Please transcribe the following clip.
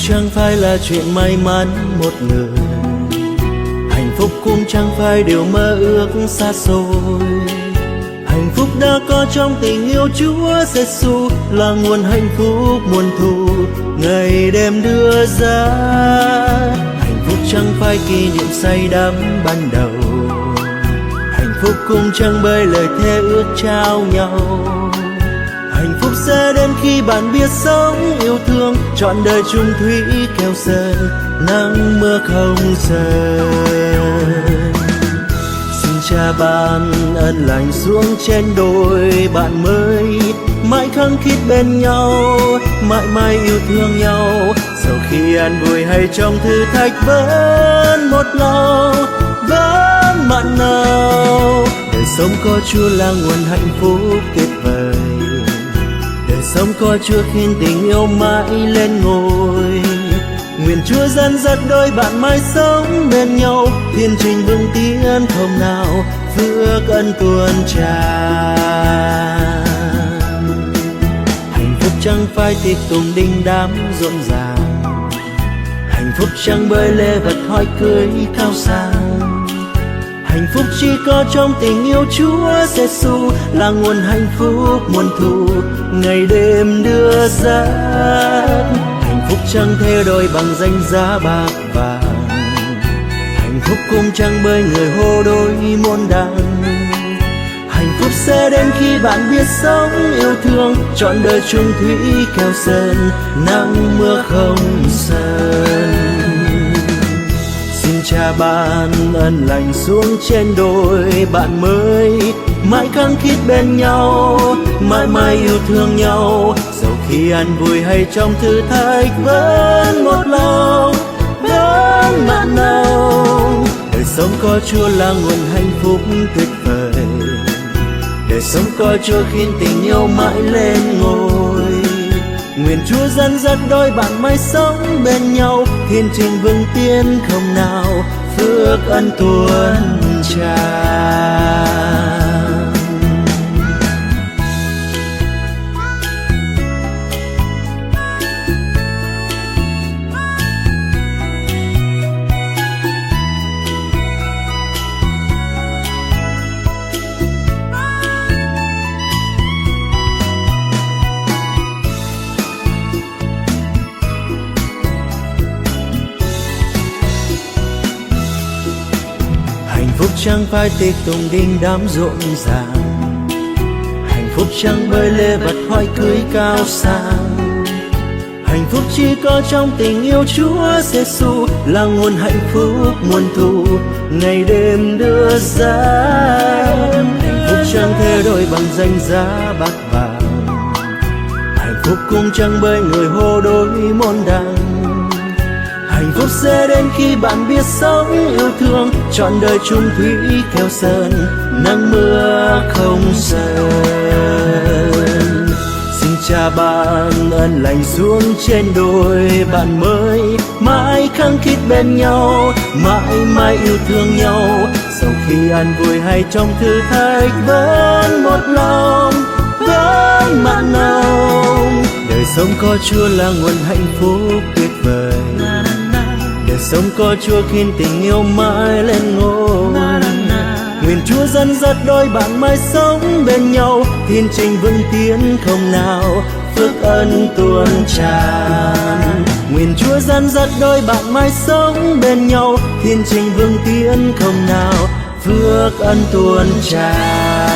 chẳng phải là chuyện may mắn một người, hạnh phúc cũng chẳng phải điều mơ ước xa xôi. Hạnh phúc đã có trong tình yêu Chúa Giêsu, là nguồn hạnh phúc muôn thu ngày đêm đưa ra. Hạnh phúc chẳng phải kỷ niệm say đắm ban đầu, hạnh phúc cũng chẳng bởi lời thề ước trao nhau. Hạnh phúc sẽ đến khi bạn biết sống yêu thương, trọn đời chung thủy keo sơn, nắng mưa không rời. Xin Cha ban ơn lành xuống trên đôi bạn mới, mãi khăng khít bên nhau, mãi mãi yêu thương nhau. Sau khi an vui hay trong thử thách vẫn một lòng, vẫn mặn nồng. Đời sống có Chúa là nguồn hạnh phúc tuyệt vời, đời sống có Chúa khiến tình yêu mãi lên ngôi. Nguyện Chúa dẫn dắt đôi bạn mãi sống bên nhau, thiên trình vững tiến không nào phước ân tuôn tràn. Hạnh phúc chẳng phải tiệc tùng đình đám rộn ràng, hạnh phúc chẳng bởi lễ vật hỏi cưới cao sang. Hạnh phúc chỉ có trong tình yêu Chúa Giêsu, là nguồn hạnh phúc muôn thu ngày đêm đưa ra. Hạnh phúc chẳng thể đổi bằng danh giá bạc vàng, hạnh phúc cũng chẳng bởi người hô đối môn đăng. Hạnh phúc sẽ đến khi bạn biết sống yêu thương, trọn đời chung thủy keo sơn, nắng mưa không sơn. Xin Cha ban ơn lành xuống trên đôi bạn mới, mãi khăng khít bên nhau, mãi mãi yêu thương nhau. Dẫu khi an vui hay trong thử thách vẫn một lòng, vẫn mặn nồng. Đời sống có Chúa là nguồn hạnh phúc tuyệt vời, đời sống có Chúa khiến tình yêu mãi lên ngôi. Nguyện Chúa dẫn dắt đôi bạn mãi sống bên nhau, thiên trình vững tiến không nào phước ân tuôn tràn. Hạnh phúc chẳng phải tiệc tùng đình đám rộn ràng, hạnh phúc chẳng bởi lễ vật hỏi cưới cao sang. Hạnh phúc chỉ có trong tình yêu Chúa Giêsu, là nguồn hạnh phúc muôn thu ngày đêm đưa ra. Hạnh phúc chẳng thể đổi bằng danh giá bạc vàng, hạnh phúc cũng chẳng bởi người hô đối môn đăng. Hạnh phúc sẽ đến khi bạn biết sống yêu thương, trọn đời chung thủy keo sơn, nắng mưa không sơn. Xin Cha ban ơn lành xuống trên đôi bạn mới, mãi khăng khít bên nhau, mãi mãi yêu thương nhau. Sau khi an vui hay trong thử thách vẫn một lòng, vẫn mặn nồng. Đời sống có Chúa là nguồn hạnh phúc tuyệt vời, đời sống có Chúa khiến tình yêu mãi lên ngôi. Nguyện Chúa dẫn dắt đôi bạn mãi sống bên nhau, thiên trình vững tiến không nào phước ân tuôn tràn. Nguyện Chúa dẫn dắt đôi bạn mãi sống bên nhau, thiên trình vững tiến không nào phước ân tuôn tràn.